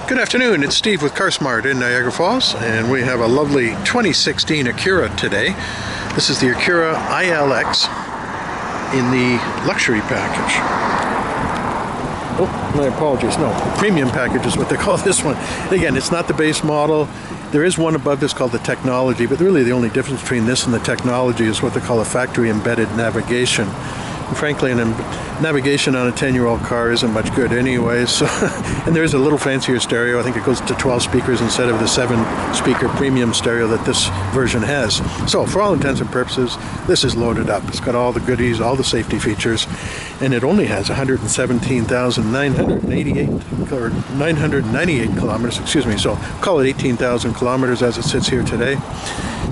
Good afternoon, it's Steve with CarSmart in Niagara Falls, and we have a lovely 2016 Acura today. This is the Acura ILX in the luxury package. Oh, my apologies, no, premium package is what they call this one. Again, it's not the base model. There is one above this called the technology, but really the only difference between this and the technology is what they call a factory embedded navigation. And frankly, navigation on a 10-year-old car isn't much good anyway. So, and there is a little fancier stereo. I think it goes to 12 speakers instead of the 7-speaker premium stereo that this version has. So for all intents and purposes, this is loaded up. It's got all the goodies, all the safety features, and it only has 998 kilometers, excuse me. So call it 18,000 kilometers as it sits here today.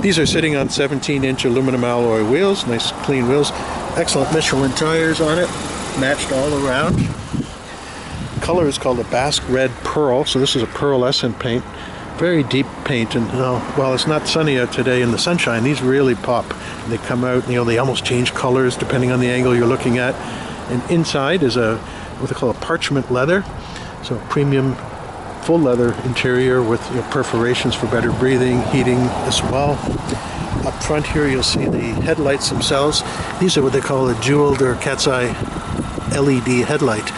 These are sitting on 17-inch aluminum alloy wheels, nice clean wheels. Excellent Michelin tires on it, matched all around. Color is called a Basque Red Pearl, so this is a pearlescent paint. Very deep paint, and while it's not sunny out today in the sunshine, these really pop. They come out, they almost change colors depending on the angle you're looking at. And inside is what they call a parchment leather, so premium full leather interior with perforations for better breathing, heating as well. Up front here you'll see the headlights themselves. These are what they call a jeweled or cat's eye LED headlight.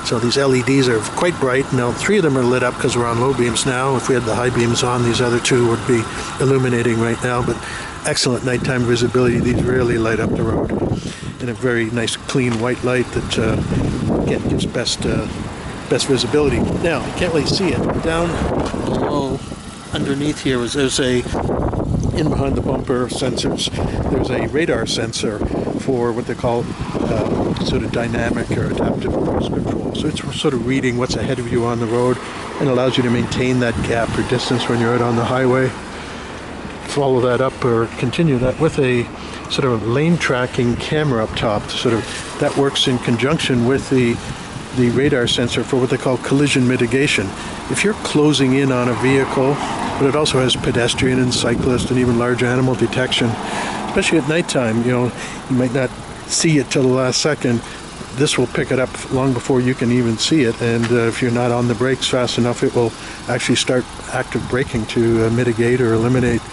So these LEDs are quite bright. Now 3 of them are lit up because we're on low beams now. If we had the high beams on, these other 2 would be illuminating right now, but excellent nighttime visibility. These really light up the road. And a very nice clean white light that again gives best visibility. Now you can't really see it. Down below underneath here there's in behind the bumper sensors, there's a radar sensor for what they call sort of dynamic or adaptive cruise control. So it's sort of reading what's ahead of you on the road and allows you to maintain that gap or distance when you're out on the highway. Follow that up or continue that with a sort of lane tracking camera up top. That works in conjunction with the radar sensor for what they call collision mitigation. If you're closing in on a vehicle, but it also has pedestrian and cyclist and even large animal detection, especially at nighttime, you might not see it till the last second. This will pick it up long before you can even see it, and if you're not on the brakes fast enough, it will actually start active braking to mitigate or eliminate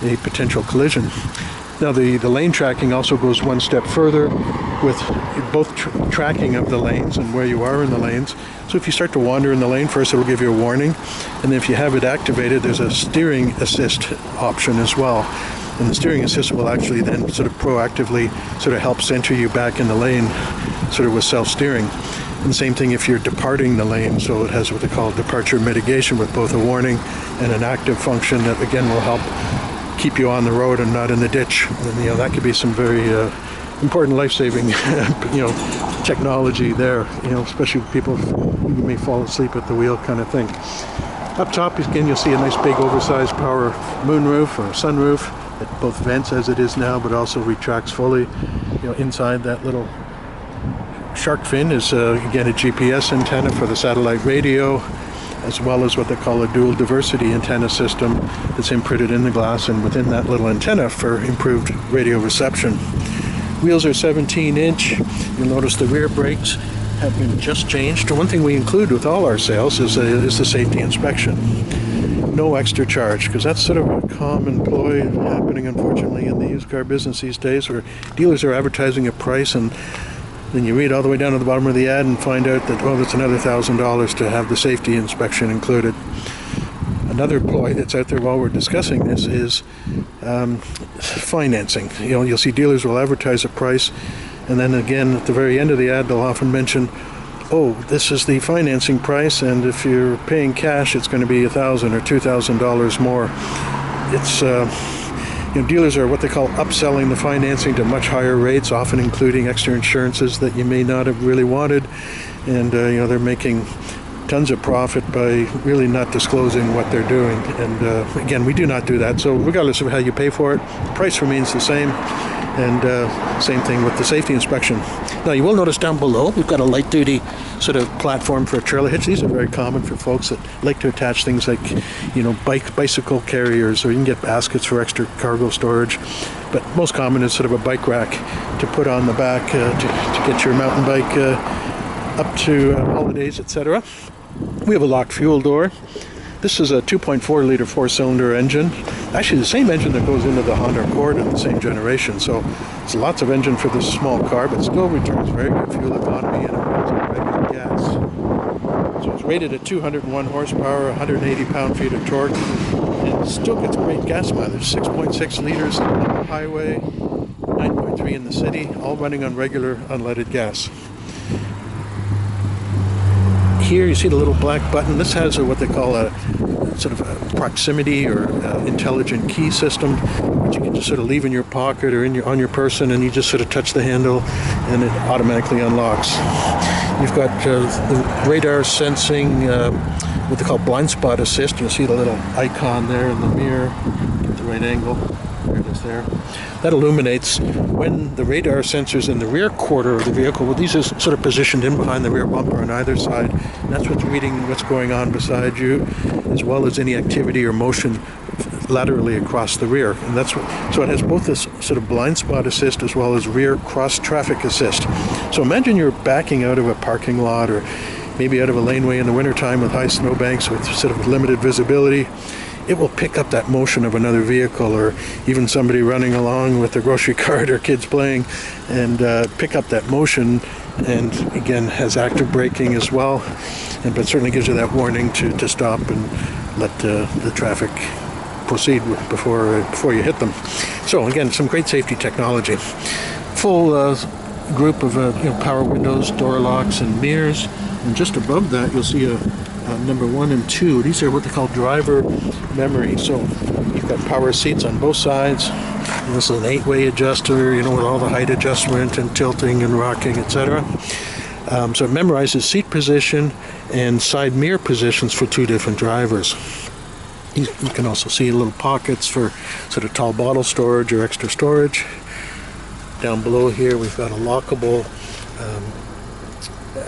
a potential collision. Now the lane tracking also goes one step further with both tracking of the lanes and where you are in the lanes. So if you start to wander in the lane, first it'll give you a warning, and then if you have it activated, there's a steering assist option as well. And the steering assist will actually then sort of proactively help center you back in the lane, with self-steering. And same thing if you're departing the lane, so it has what they call departure mitigation with both a warning and an active function that again will help keep you on the road and not in the ditch. And that could be some very important life-saving technology there, especially people who may fall asleep at the wheel kind of thing. Up top again you'll see a nice big oversized power moonroof or sunroof that both vents as it is now but also retracts fully. Inside that little shark fin is again a GPS antenna for the satellite radio, as well as what they call a dual diversity antenna system that's imprinted in the glass and within that little antenna for improved radio reception. Wheels are 17-inch. You'll notice the rear brakes have been just changed. One thing we include with all our sales is the safety inspection. No extra charge, because that's sort of a common ploy happening unfortunately in the used car business these days, where dealers are advertising a price and then you read all the way down to the bottom of the ad and find out that, it's another $1,000 to have the safety inspection included. Another ploy that's out there while we're discussing this is financing. You'll see dealers will advertise a price, and then again at the very end of the ad they'll often mention, this is the financing price, and if you're paying cash it's going to be $1,000 or $2,000 more. It's dealers are what they call upselling the financing to much higher rates, often including extra insurances that you may not have really wanted, and they're making tons of profit by really not disclosing what they're doing. And again, we do not do that. So regardless of how you pay for it, the price remains the same, and same thing with the safety inspection. Now you will notice down below we've got a light duty sort of platform for a trailer hitch. These are very common for folks that like to attach things like bicycle carriers, or you can get baskets for extra cargo storage, but most common is sort of a bike rack to put on the back to get your mountain bike up to holidays, etc. We have a locked fuel door. This is a 2.4 liter 4-cylinder engine. Actually the same engine that goes into the Honda Accord in the same generation. So it's lots of engine for this small car, but still returns very good fuel economy and it runs on regular gas. So it's rated at 201 horsepower, 180 pound-feet of torque, and still gets great gas mileage. 6.6 liters on the highway, 9.3 in the city, all running on regular unleaded gas. Here you see the little black button. This has what they call a sort of a proximity or intelligent key system, which you can just sort of leave in your pocket or on your person, and you just sort of touch the handle and it automatically unlocks. You've got the radar sensing, what they call blind spot assist. You'll see the little icon there in the mirror. Get the right angle. There it is there. That illuminates when the radar sensors in the rear quarter of the vehicle, well, these are sort of positioned in behind the rear bumper on either side, and that's what's reading what's going on beside you, as well as any activity or motion laterally across the rear. And that's what, so it has both this sort of blind spot assist as well as rear cross traffic assist. So imagine you're backing out of a parking lot or maybe out of a laneway in the wintertime with high snowbanks with sort of limited visibility. It will pick up that motion of another vehicle or even somebody running along with their grocery cart or kids playing, and pick up that motion, and again has active braking as well, but certainly gives you that warning to stop and let the traffic proceed before you hit them. So again, some great safety technology. Full group of power windows, door locks, and mirrors, and just above that you'll see a number 1 and 2. These are what they call driver memory. So you've got power seats on both sides. And this is an 8-way adjuster, with all the height adjustment and tilting and rocking, etc. So it memorizes seat position and side mirror positions for 2 different drivers. You can also see little pockets for sort of tall bottle storage or extra storage. Down below here we've got a lockable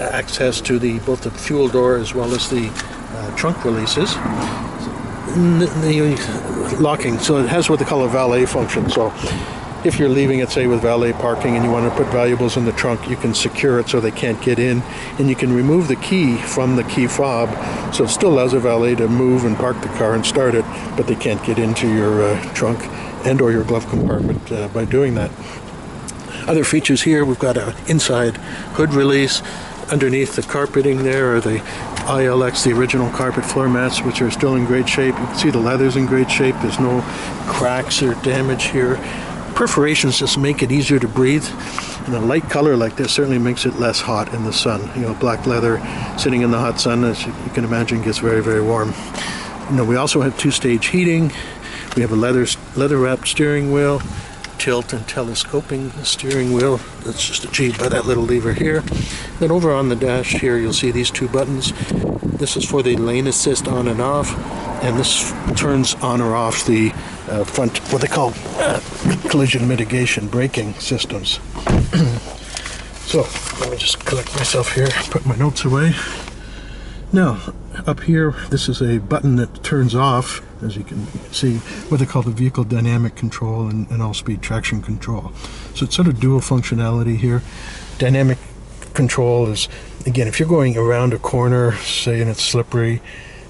access to both the fuel door as well as the trunk releases. The locking, so it has what they call a valet function. So if you're leaving it, say, with valet parking and you want to put valuables in the trunk, you can secure it so they can't get in, and you can remove the key from the key fob, so it still allows a valet to move and park the car and start it, but they can't get into your trunk and or your glove compartment by doing that. Other features here, we've got an inside hood release. Underneath the carpeting there are the ILX, the original carpet floor mats, which are still in great shape. You can see the leather's in great shape. There's no cracks or damage here. Perforations just make it easier to breathe. And a light color like this certainly makes it less hot in the sun. Black leather sitting in the hot sun, as you can imagine, gets very, very warm. We also have 2-stage heating. We have a leather-wrapped steering wheel, tilt and telescoping steering wheel. That's just achieved by that little lever here. Then over on the dash here you'll see these 2 buttons. This is for the lane assist on and off, and this turns on or off the front, what they call collision mitigation braking systems. So let me just collect myself here, put my notes away. Now up here, this is a button that turns off, as you can see, what they call the vehicle dynamic control and all-speed traction control. So it's sort of dual functionality here. Dynamic control is, again, if you're going around a corner, say, and it's slippery,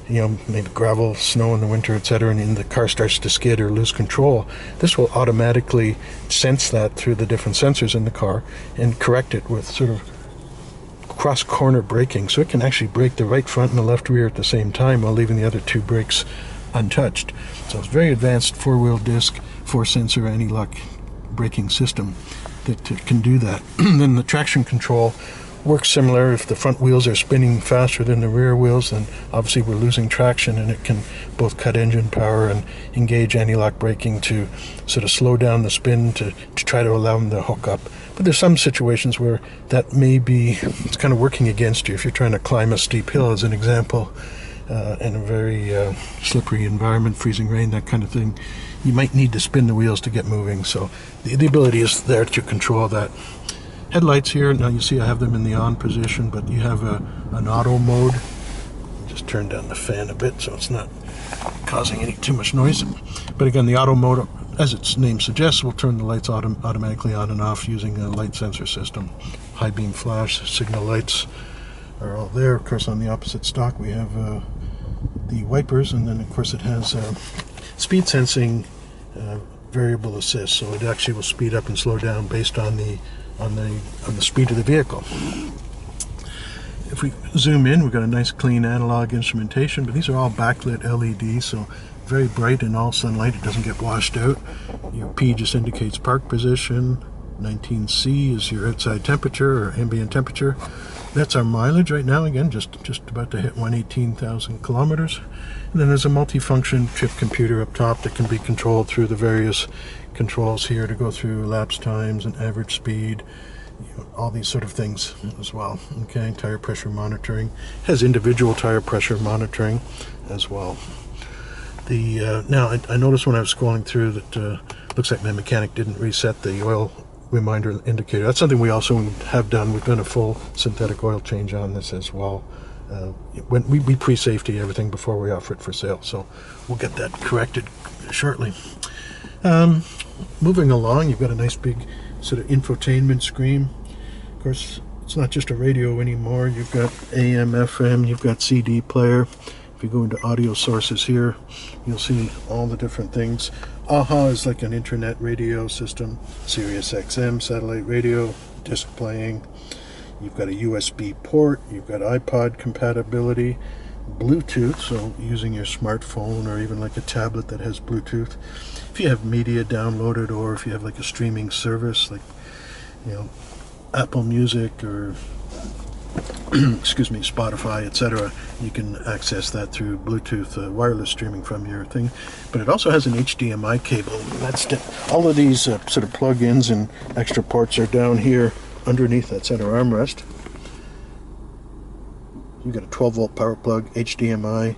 maybe gravel, snow in the winter, etc., and the car starts to skid or lose control, this will automatically sense that through the different sensors in the car and correct it with sort of cross-corner braking. So it can actually brake the right front and the left rear at the same time while leaving the other 2 brakes untouched. So it's very advanced 4-wheel disc, 4-sensor anti-lock braking system that can do that. Then the traction control works similar. If the front wheels are spinning faster than the rear wheels, then obviously we're losing traction, and it can both cut engine power and engage anti-lock braking to sort of slow down the spin to try to allow them to hook up. But there's some situations where that may be, it's kind of working against you. If you're trying to climb a steep hill, as an example, in a very slippery environment, freezing rain, that kind of thing, you might need to spin the wheels to get moving. So the ability is there to control that. Headlights here, now you see I have them in the on position, but you have an auto mode. Just turn down the fan a bit so it's not causing too much noise. But again, the auto mode, as its name suggests, will turn the lights automatically on and off using a light sensor system. High beam flash, signal lights, are all there. Of course, on the opposite stock we have the wipers, and then of course it has speed sensing variable assist, so it actually will speed up and slow down based on the speed of the vehicle. If we zoom in, we've got a nice clean analog instrumentation, but these are all backlit LEDs, so very bright in all sunlight. It doesn't get washed out. Your P just indicates park position. 19C is your outside temperature or ambient temperature. That's our mileage right now. Again, just about to hit 118,000 kilometers. And then there's a multifunction chip computer up top that can be controlled through the various controls here to go through lapse times and average speed, all these sort of things as well. Okay, tire pressure monitoring. It has individual tire pressure monitoring as well. Now I noticed when I was scrolling through that looks like my mechanic didn't reset the oil reminder indicator. That's something we also have done. We've done a full synthetic oil change on this as well. When we pre-safety everything before we offer it for sale, so we'll get that corrected shortly. Moving along, you've got a nice big sort of infotainment screen. Of course, it's not just a radio anymore. You've got AM, FM, you've got CD player. If you go into audio sources here, you'll see all the different things. AHA is like an internet radio system, Sirius XM satellite radio, disc playing. You've got a USB port, you've got iPod compatibility, Bluetooth, so using your smartphone or even like a tablet that has Bluetooth. If you have media downloaded, or if you have like a streaming service like, Apple Music or excuse me, Spotify, etc., you can access that through Bluetooth wireless streaming from your thing. But it also has an HDMI cable. All of these sort of plug-ins and extra ports are down here underneath that center armrest. You've got a 12-volt power plug, HDMI,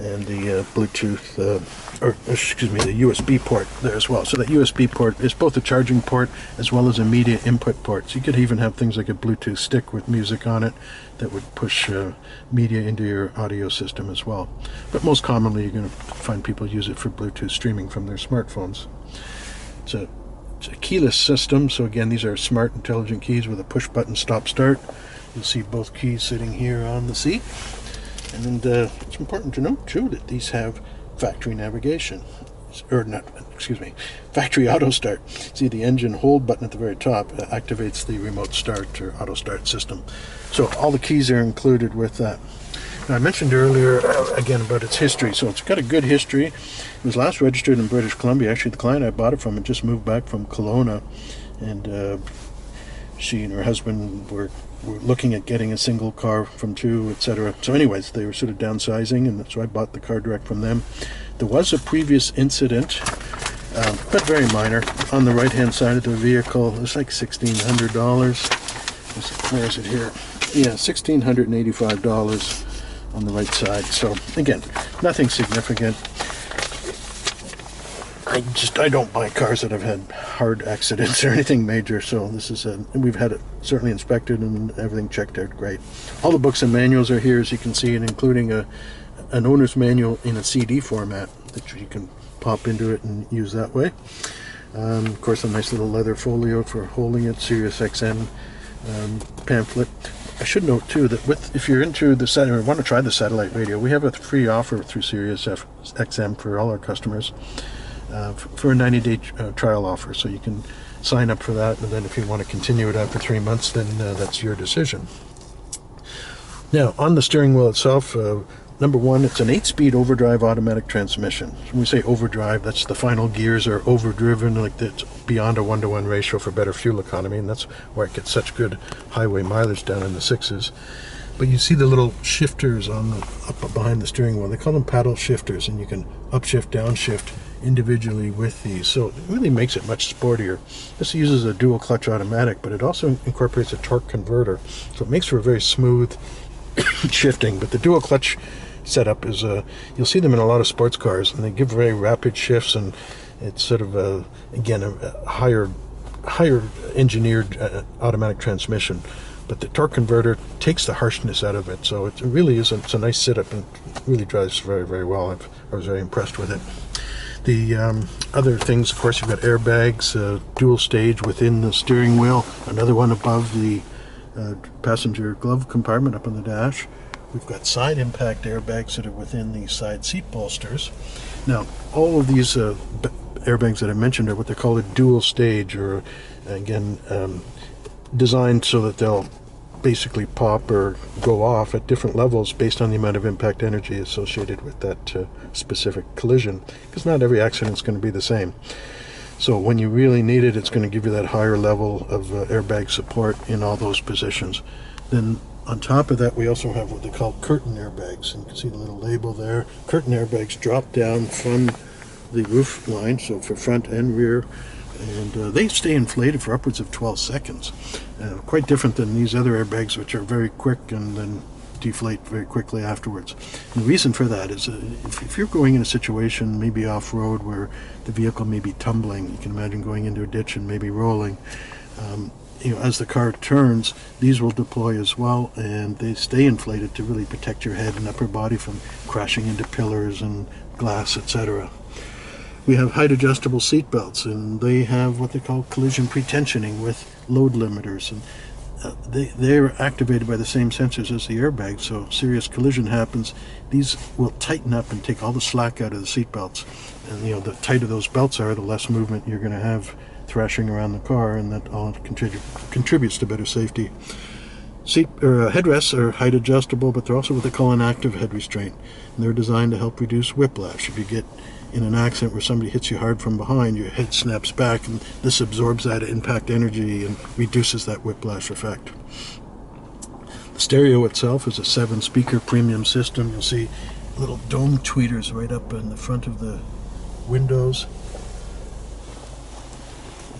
and the Bluetooth, the USB port there as well. So that USB port is both a charging port as well as a media input port. So you could even have things like a Bluetooth stick with music on it that would push media into your audio system as well. But most commonly you're going to find people use it for Bluetooth streaming from their smartphones. It's a keyless system, so again, these are smart intelligent keys with a push button stop start. You'll see both keys sitting here on the seat. And it's important to note too that these have factory navigation, factory auto start. See, the engine hold button at the very top activates the remote start or auto start system. So all the keys are included with that. Now, I mentioned earlier again about its history. So it's got a good history. It was last registered in British Columbia. Actually, the client I bought it from had just moved back from Kelowna, and she and her husband were looking at getting a single car from two, etc. So anyways, they were sort of downsizing, and so I bought the car direct from them. There was a previous incident, but very minor. On the right-hand side of the vehicle, it's like $1,600. Where is it here? Yeah, $1,685 on the right side. So again, nothing significant. I don't buy cars that have had hard accidents or anything major, so this is we've had it certainly inspected and everything checked out great. All the books and manuals are here, as you can see, and including an owner's manual in a CD format that you can pop into it and use that way. Of course, a nice little leather folio for holding it, Sirius XM pamphlet. I should note too that if you're into the satellite or want to try the satellite radio, we have a free offer through Sirius XM for all our customers. For a 90-day trial offer, so you can sign up for that, and then if you want to continue it after 3 months, then that's your decision. Now, on the steering wheel itself, number one, it's an 8-speed overdrive automatic transmission. When we say overdrive, that's the final gears are overdriven, like it's beyond a 1-to-1 ratio for better fuel economy, and that's why it gets such good highway mileage down in the 6s. But you see the little shifters up behind the steering wheel. They call them paddle shifters, and you can upshift, downshift individually with these, so it really makes it much sportier. This uses a dual clutch automatic, but it also incorporates a torque converter, so it makes for a very smooth shifting. But the dual clutch setup is you'll see them in a lot of sports cars, and they give very rapid shifts, and it's sort of again a higher engineered automatic transmission. But the torque converter takes the harshness out of it, so it really is it's a nice setup and really drives very, very well. I was very impressed with it. The other things, of course, you've got airbags, dual stage within the steering wheel, another one above the passenger glove compartment up on the dash. We've got side impact airbags that are within the side seat bolsters. Now, all of these airbags that I mentioned are what they call a dual stage, or again, designed so that they'll basically pop or go off at different levels based on the amount of impact energy associated with that specific collision, because not every accident is going to be the same. So when you really need it, it's going to give you that higher level of airbag support in all those positions. Then on top of that, we also have what they call curtain airbags, and you can see the little label there. Curtain airbags drop down from the roof line, so for front and rear, and they stay inflated for upwards of 12 seconds. Quite different than these other airbags, which are very quick and then deflate very quickly afterwards. And the reason for that is if you're going in a situation, maybe off-road, where the vehicle may be tumbling, you can imagine going into a ditch and maybe rolling, as the car turns, these will deploy as well, and they stay inflated to really protect your head and upper body from crashing into pillars and glass, etc. We have height adjustable seat belts, and they have what they call collision pretensioning with load limiters, and they're activated by the same sensors as the airbag, so serious collision happens, these will tighten up and take all the slack out of the seat belts. And the tighter those belts are, the less movement you're going to have thrashing around the car, and that all contributes to better safety. Headrests are height adjustable, but they're also what they call an active head restraint, and they're designed to help reduce whiplash. If you get in an accident where somebody hits you hard from behind, your head snaps back, and this absorbs that impact energy and reduces that whiplash effect. The stereo itself is a 7-speaker premium system. You'll see little dome tweeters right up in the front of the windows.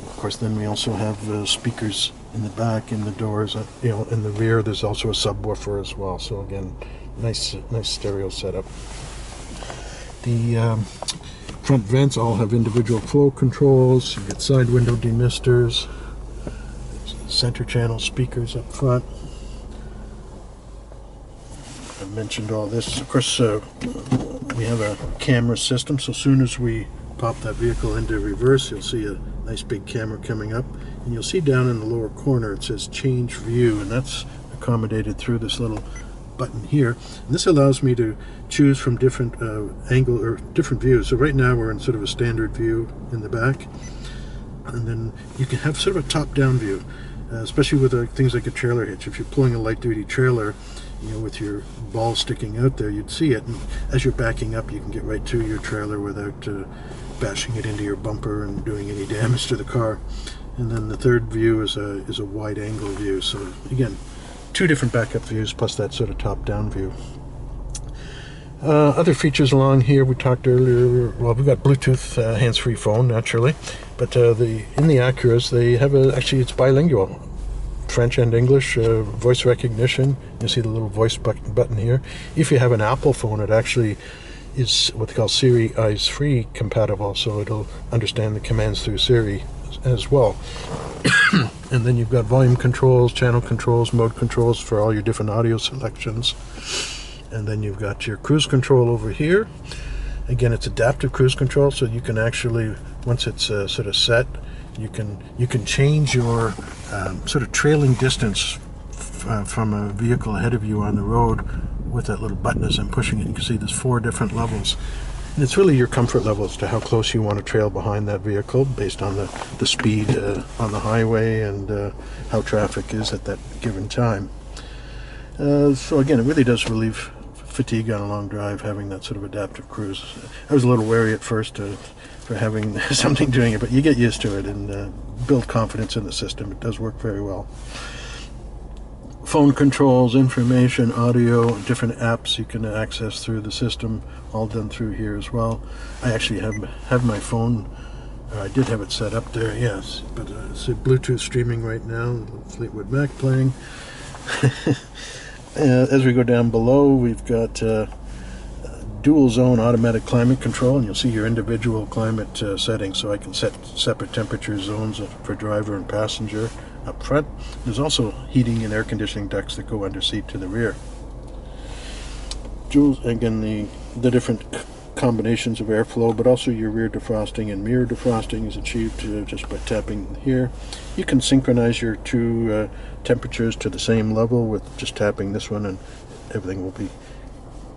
Of course, then we also have speakers in the back, in the doors, in the rear. There's also a subwoofer as well. So again, nice stereo setup. The front vents all have individual flow controls. You get side window demisters, center channel speakers up front. I mentioned all this. Of course, we have a camera system. So as soon as we pop that vehicle into reverse, you'll see a nice big camera coming up, and you'll see down in the lower corner it says change view, and that's accommodated through this little button here. And this allows me to choose from different angle or different views. So right now we're in sort of a standard view in the back, and then you can have sort of a top-down view, especially with things like a trailer hitch. If you're pulling a light-duty trailer, with your ball sticking out there, you'd see it, and as you're backing up, you can get right to your trailer without bashing it into your bumper and doing any damage to the car. And then the third view is a wide angle view. So again, 2 different backup views plus that sort of top-down view. Other features along here, we talked earlier, well, we've got Bluetooth hands-free phone, naturally, but in the Acuras, they have actually it's bilingual, French and English, voice recognition. You see the little voice button here. If you have an Apple phone, it actually is what they call Siri Eyes-Free compatible, so it'll understand the commands through Siri as well. And then you've got volume controls, channel controls, mode controls for all your different audio selections. And then you've got your cruise control over here. Again, it's adaptive cruise control, so you can actually, once it's sort of set, you can change your sort of trailing distance from a vehicle ahead of you on the road with that little button as I'm pushing it. You can see there's 4 different levels. And it's really your comfort level as to how close you want to trail behind that vehicle based on the speed on the highway and how traffic is at that given time. So again, it really does relieve fatigue on a long drive, having that sort of adaptive cruise. I was a little wary at first for having something doing it, but you get used to it and build confidence in the system. It does work very well. Phone controls, information, audio, different apps you can access through the system, all done through here as well. I actually have my phone, I did have it set up there, yes, but it's Bluetooth streaming right now, Fleetwood Mac playing. As we go down below, we've got dual zone automatic climate control, and you'll see your individual climate settings, so I can set separate temperature zones for driver and passenger up front. There's also heating and air conditioning ducts that go under seat to the rear. Again, the different combinations of airflow, but also your rear defrosting and mirror defrosting is achieved just by tapping here. You can synchronize your two temperatures to the same level with just tapping this one, and everything will be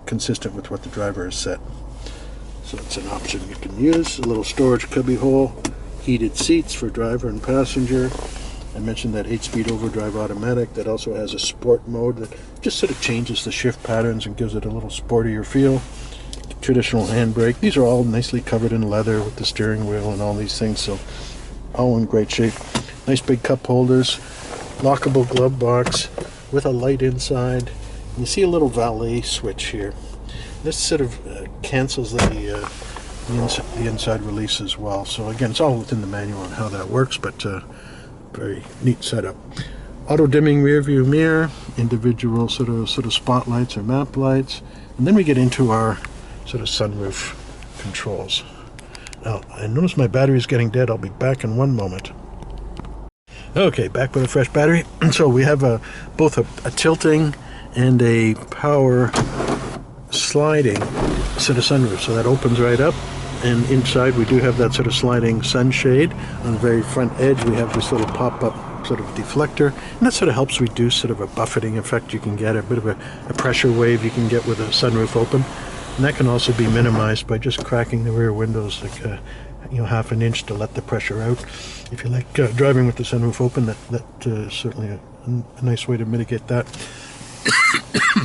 consistent with what the driver has set. So it's an option you can use. A little storage cubby hole, heated seats for driver and passenger. I mentioned that 8-speed overdrive automatic that also has a sport mode that just sort of changes the shift patterns and gives it a little sportier feel. Traditional handbrake. These are all nicely covered in leather with the steering wheel and all these things, so all in great shape. Nice big cup holders, lockable glove box with a light inside. You see a little valet switch here. This sort of cancels the inside release as well. So again, it's all within the manual on how that works, but very neat setup. Auto dimming rear view mirror, individual sort of spotlights or map lights, and then we get into our sort of sunroof controls. Now, I notice my battery is getting dead. I'll be back in one moment. Okay, back with a fresh battery. So we have both a tilting and a power sliding sort of sunroof. So that opens right up, and inside we do have that sort of sliding sunshade. On the very front edge we have this little pop-up sort of deflector, and that sort of helps reduce sort of a buffeting effect you can get, a bit of a pressure wave you can get with a sunroof open. And that can also be minimized by just cracking the rear windows like half an inch to let the pressure out. If you like driving with the sunroof open, that is certainly a nice way to mitigate that.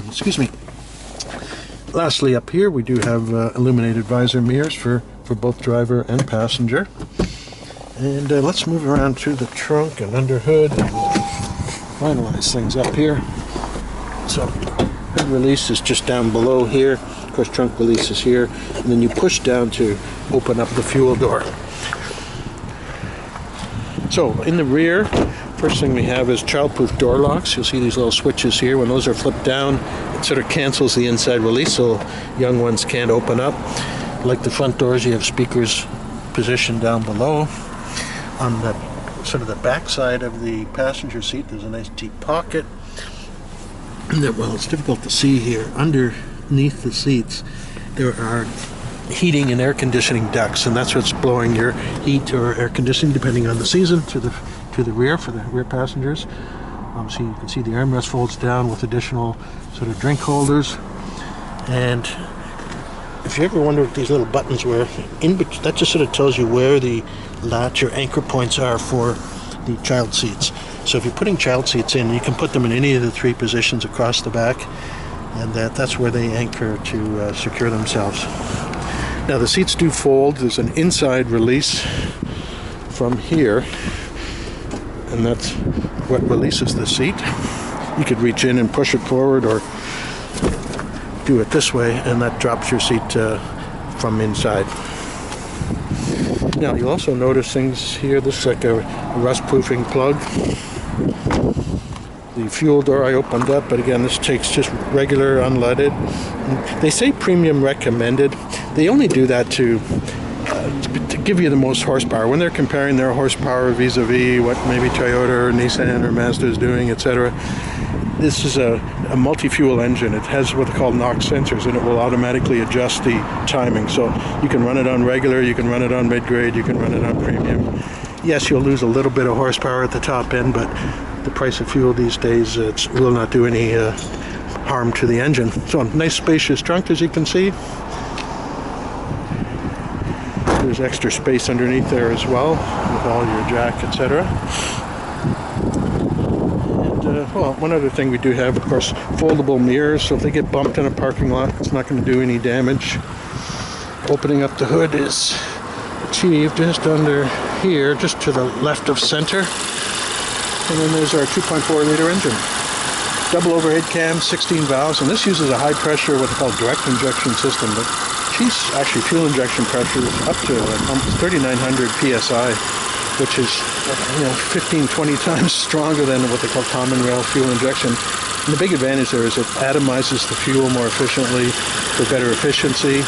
Excuse me. Lastly, up here we do have illuminated visor mirrors for both driver and passenger. And let's move around to the trunk and under hood and finalize things up here. So hood release is just down below here. Of course, trunk release is here, and then you push down to open up the fuel door. So in the rear, first thing we have is child-proof door locks. You'll see these little switches here. When those are flipped down, it sort of cancels the inside release, so young ones can't open up. Like the front doors, you have speakers positioned down below. On the sort of the back side of the passenger seat, there's a nice deep pocket. Well, it's difficult to see here. Underneath the seats, there are heating and air conditioning ducts, and that's what's blowing your heat or air conditioning, depending on the season, to the rear for the rear passengers. So you can see the armrest folds down with additional sort of drink holders. And if you ever wonder what these little buttons were, that just sort of tells you where the latch or anchor points are for the child seats. So if you're putting child seats in, you can put them in any of the three positions across the back, and that's where they anchor to secure themselves. Now the seats do fold. There's an inside release from here, and that's what releases the seat. You could reach in and push it forward, or do it this way, and that drops your seat from inside. Now you'll also notice things here. This is like a rust-proofing plug. The fuel door I opened up, but again, this takes just regular unleaded. They say premium recommended. They only do that to give you the most horsepower. When they're comparing their horsepower vis-a-vis what maybe Toyota or Nissan or Mazda is doing, etc., this is a multi-fuel engine. It has what they call NOx sensors, and it will automatically adjust the timing. So you can run it on regular, you can run it on mid-grade, you can run it on premium. Yes, you'll lose a little bit of horsepower at the top end, but the price of fuel these days, it will not do any harm to the engine. So nice spacious trunk, as you can see. There's extra space underneath there as well, with all your jack, etc. And well, one other thing we do have, of course, foldable mirrors. So if they get bumped in a parking lot, it's not going to do any damage. Opening up the hood is achieved just under here, just to the left of center. And then there's our 2.4-liter engine. Double overhead cam, 16 valves, and this uses a high-pressure, what they call direct injection system. But geez, actually, fuel injection pressure is up to 3,900 psi, which is 15, 20 times stronger than what they call common rail fuel injection. And the big advantage there is it atomizes the fuel more efficiently for better efficiency.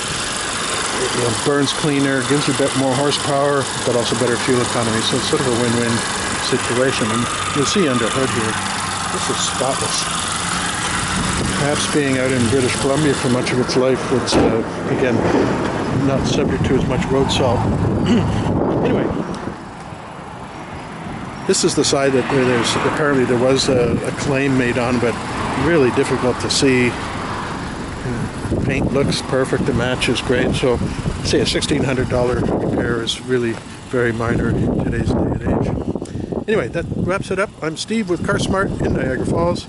It burns cleaner, gives you a bit more horsepower, but also better fuel economy. So it's sort of a win-win situation. And you'll see under hood here, this is spotless. Perhaps being out in British Columbia for much of its life, it's again not subject to as much road salt. Anyway, this is the side that there's apparently there was a claim made on, but really difficult to see. Paint looks perfect, the match is great, so I'd say a $1,600 repair is really very minor in today's day and age. Anyway, that wraps it up. I'm Steve with CarSmart in Niagara Falls.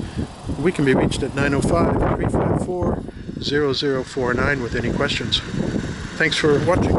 We can be reached at 905-354-0049 with any questions. Thanks for watching.